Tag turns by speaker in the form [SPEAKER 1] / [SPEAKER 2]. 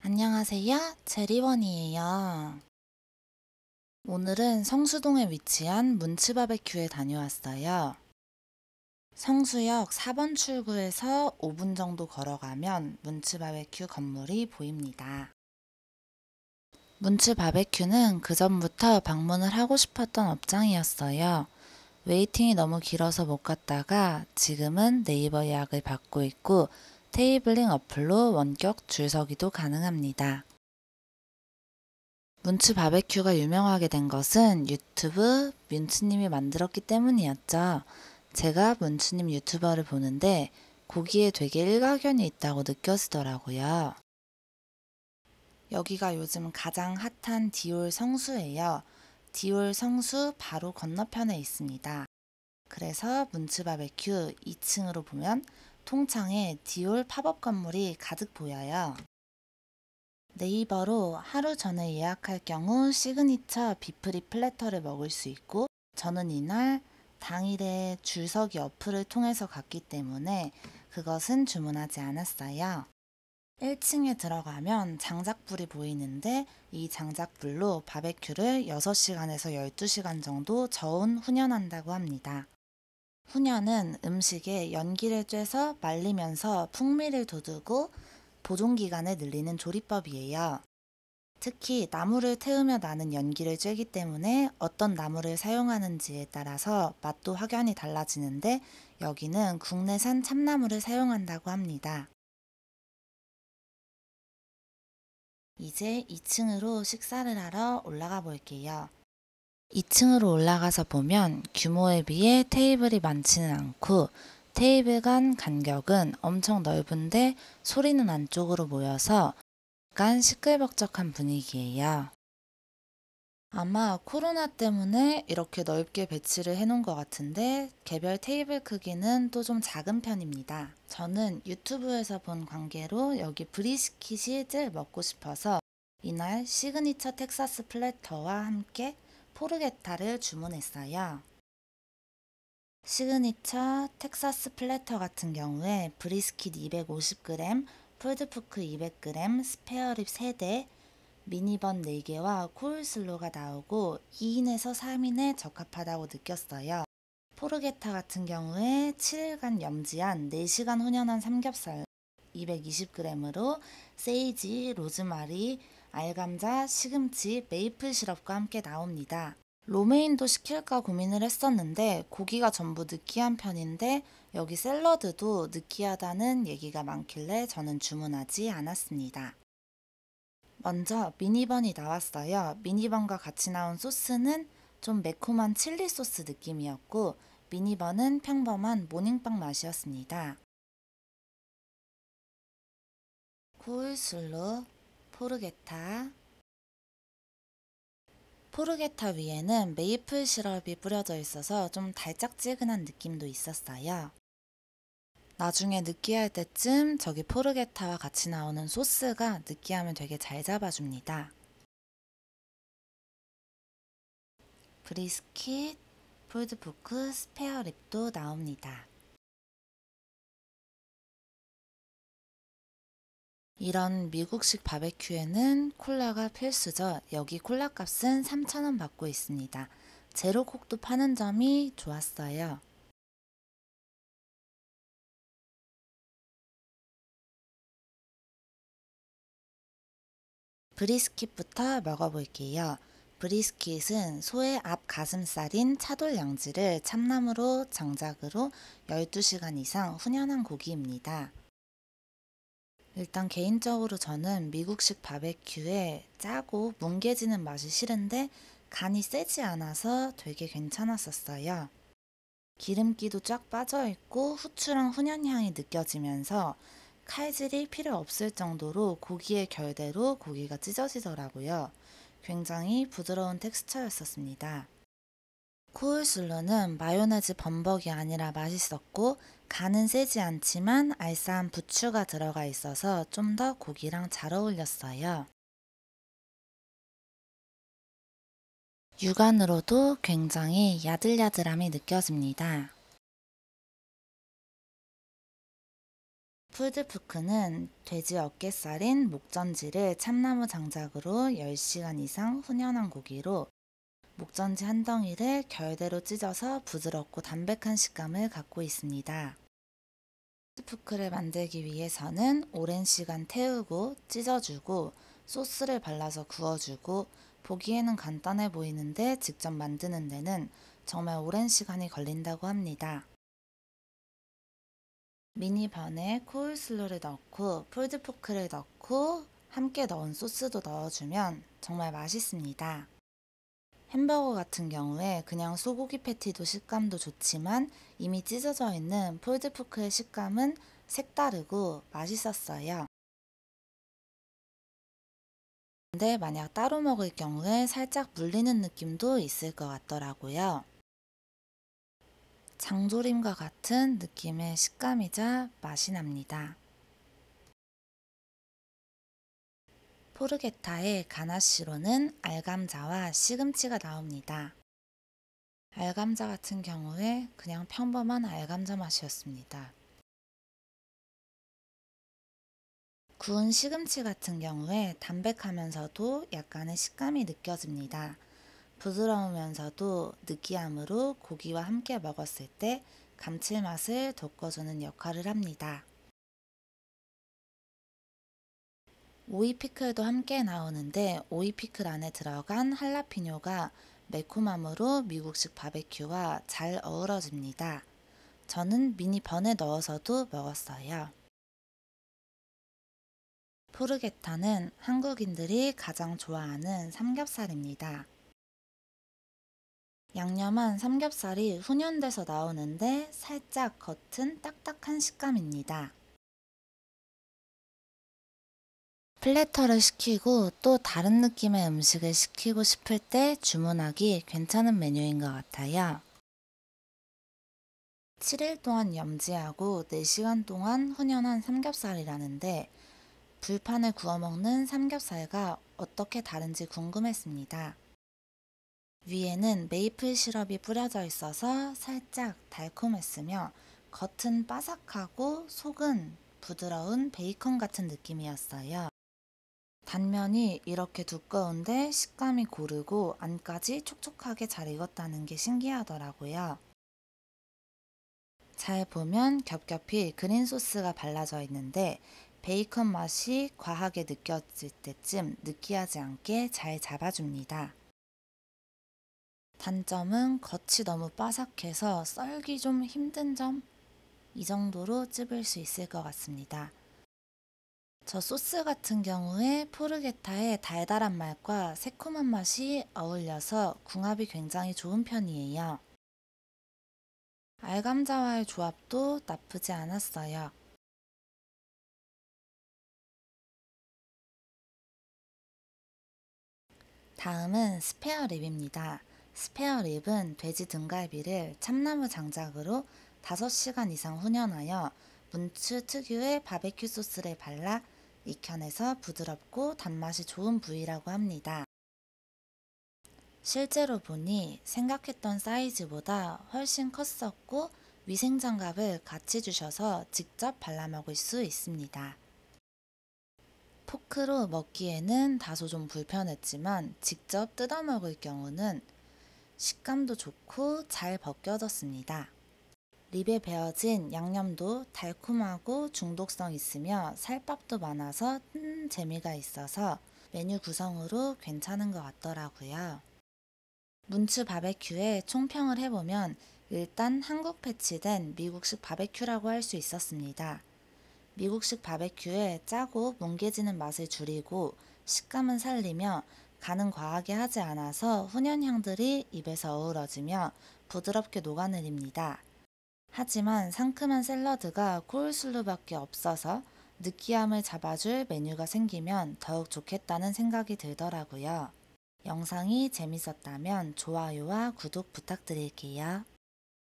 [SPEAKER 1] 안녕하세요. 제리원이에요. 오늘은 성수동에 위치한 문츠 바베큐에 다녀왔어요. 성수역 4번 출구에서 5분 정도 걸어가면 문츠 바베큐 건물이 보입니다. 문츠 바베큐는 그전부터 방문을 하고 싶었던 업장이었어요. 웨이팅이 너무 길어서 못 갔다가 지금은 네이버 예약을 받고 있고 테이블링 어플로 원격 줄서기도 가능합니다. 문츠 바베큐가 유명하게 된 것은 유튜브 문츠님이 만들었기 때문이었죠. 제가 문츠님 유튜버를 보는데 고기에 되게 일가견이 있다고 느껴지더라고요. 여기가 요즘 가장 핫한 디올 성수예요. 디올 성수 바로 건너편에 있습니다. 그래서 문츠 바베큐 2층으로 보면 통창에 디올 팝업 건물이 가득 보여요. 네이버로 하루 전에 예약할 경우 시그니처 비프리 플래터를 먹을 수 있고 저는 이날 당일에 줄서기 어플을 통해서 갔기 때문에 그것은 주문하지 않았어요. 1층에 들어가면 장작불이 보이는데 이 장작불로 바베큐를 6시간에서 12시간 정도 저온 훈연한다고 합니다. 훈연은 음식에 연기를 쬐서 말리면서 풍미를 돋우고 보존기간을 늘리는 조리법이에요. 특히 나무를 태우며 나는 연기를 쬐기 때문에 어떤 나무를 사용하는지에 따라서 맛도 확연히 달라지는데 여기는 국내산 참나무를 사용한다고 합니다. 이제 2층으로 식사를 하러 올라가 볼게요. 2층으로 올라가서 보면 규모에 비해 테이블이 많지는 않고 테이블 간 간격은 엄청 넓은데 소리는 안쪽으로 모여서 약간 시끌벅적한 분위기예요. 아마 코로나 때문에 이렇게 넓게 배치를 해놓은 것 같은데 개별 테이블 크기는 또 좀 작은 편입니다. 저는 유튜브에서 본 관계로 여기 브리스킷이 제일 먹고 싶어서 이날 시그니처 텍사스 플래터와 함께 포르게타를 주문했어요. 시그니처 텍사스 플래터 같은 경우에 브리스킷 250g, 폴드포크 200g, 스페어립 3대, 미니번 4개와 코울슬로가 나오고 2인에서 3인에 적합하다고 느꼈어요. 포르게타 같은 경우에 7일간 염지한 4시간 훈연한 삼겹살 220g으로 세이지, 로즈마리, 알감자, 시금치, 메이플 시럽과 함께 나옵니다. 로메인도 시킬까 고민을 했었는데 고기가 전부 느끼한 편인데 여기 샐러드도 느끼하다는 얘기가 많길래 저는 주문하지 않았습니다. 먼저 미니번이 나왔어요. 미니번과 같이 나온 소스는 좀 매콤한 칠리 소스 느낌이었고 미니번은 평범한 모닝빵 맛이었습니다. 코울슬로, 포르게타. 포르게타 위에는 메이플 시럽이 뿌려져 있어서 좀 달짝지근한 느낌도 있었어요. 나중에 느끼할 때쯤 저기 포르게타와 같이 나오는 소스가 느끼하면 되게 잘 잡아줍니다. 브리스킷, 폴드포크, 스페어립도 나옵니다. 이런 미국식 바베큐에는 콜라가 필수죠. 여기 콜라 값은 3,000원 받고 있습니다. 제로콕도 파는 점이 좋았어요. 브리스킷부터 먹어볼게요. 브리스킷은 소의 앞 가슴살인 차돌 양지를 참나무로 장작으로 12시간 이상 훈연한 고기입니다. 일단 개인적으로 저는 미국식 바베큐에 짜고 뭉개지는 맛이 싫은데 간이 세지 않아서 되게 괜찮았었어요. 기름기도 쫙 빠져있고 후추랑 훈연향이 느껴지면서 칼질이 필요 없을 정도로 고기의 결대로 고기가 찢어지더라고요. 굉장히 부드러운 텍스처였었습니다. 코울슬로는 마요네즈 범벅이 아니라 맛있었고 간은 세지 않지만 알싸한 부추가 들어가 있어서 좀 더 고기랑 잘 어울렸어요. 육안으로도 굉장히 야들야들함이 느껴집니다. 푸드푸크는 돼지 어깨살인 목전지를 참나무 장작으로 10시간 이상 훈연한 고기로 목전지 한 덩이를 결대로 찢어서 부드럽고 담백한 식감을 갖고 있습니다. 푸드푸크를 만들기 위해서는 오랜 시간 태우고 찢어주고 소스를 발라서 구워주고 보기에는 간단해 보이는데 직접 만드는 데는 정말 오랜 시간이 걸린다고 합니다. 미니번에 코울슬로를 넣고 푸드포크를 넣고 함께 넣은 소스도 넣어주면 정말 맛있습니다. 햄버거 같은 경우에 그냥 소고기 패티도 식감도 좋지만 이미 찢어져 있는 푸드포크의 식감은 색다르고 맛있었어요. 근데 만약 따로 먹을 경우에 살짝 물리는 느낌도 있을 것 같더라고요. 장조림과 같은 느낌의 식감이자 맛이 납니다. 포르게타의 가나쉬로는 알감자와 시금치가 나옵니다. 알감자 같은 경우에 그냥 평범한 알감자 맛이었습니다. 구운 시금치 같은 경우에 담백하면서도 약간의 식감이 느껴집니다. 부드러우면서도 느끼함으로 고기와 함께 먹었을 때 감칠맛을 돋궈주는 역할을 합니다. 오이 피클도 함께 나오는데 오이 피클 안에 들어간 할라피뇨가 매콤함으로 미국식 바베큐와 잘 어우러집니다. 저는 미니 번에 넣어서도 먹었어요. 포르게타는 한국인들이 가장 좋아하는 삼겹살입니다. 양념한 삼겹살이 훈연돼서 나오는데 살짝 겉은 딱딱한 식감입니다. 플래터를 시키고 또 다른 느낌의 음식을 시키고 싶을 때 주문하기 괜찮은 메뉴인 것 같아요. 7일 동안 염지하고 4시간 동안 훈연한 삼겹살이라는데 불판에 구워 먹는 삼겹살과 어떻게 다른지 궁금했습니다. 위에는 메이플 시럽이 뿌려져 있어서 살짝 달콤했으며 겉은 바삭하고 속은 부드러운 베이컨 같은 느낌이었어요. 단면이 이렇게 두꺼운데 식감이 고르고 안까지 촉촉하게 잘 익었다는 게 신기하더라고요. 잘 보면 겹겹이 그린 소스가 발라져 있는데 베이컨 맛이 과하게 느껴질 때쯤 느끼하지 않게 잘 잡아줍니다. 단점은 겉이 너무 바삭해서 썰기 좀 힘든 점? 이 정도로 찝을 수 있을 것 같습니다. 저 소스 같은 경우에 포르게타의 달달한 맛과 새콤한 맛이 어울려서 궁합이 굉장히 좋은 편이에요. 알감자와의 조합도 나쁘지 않았어요. 다음은 스페어립입니다. 스페어립은 돼지 등갈비를 참나무 장작으로 5시간 이상 훈연하여 문츠 특유의 바베큐 소스를 발라 익혀내서 부드럽고 단맛이 좋은 부위라고 합니다. 실제로 보니 생각했던 사이즈보다 훨씬 컸었고 위생장갑을 같이 주셔서 직접 발라 먹을 수 있습니다. 포크로 먹기에는 다소 좀 불편했지만 직접 뜯어 먹을 경우는 식감도 좋고 잘 벗겨졌습니다. 립에 배어진 양념도 달콤하고 중독성 있으며 살밥도 많아서 재미가 있어서 메뉴 구성으로 괜찮은 것 같더라고요. 문츠 바베큐에 총평을 해보면 일단 한국 패치된 미국식 바베큐라고 할 수 있었습니다. 미국식 바베큐에 짜고 뭉개지는 맛을 줄이고 식감은 살리며 간은 과하게 하지 않아서 훈연향들이 입에서 어우러지며 부드럽게 녹아내립니다. 하지만 상큼한 샐러드가 코울슬로밖에 없어서 느끼함을 잡아줄 메뉴가 생기면 더욱 좋겠다는 생각이 들더라고요. 영상이 재밌었다면 좋아요와 구독 부탁드릴게요.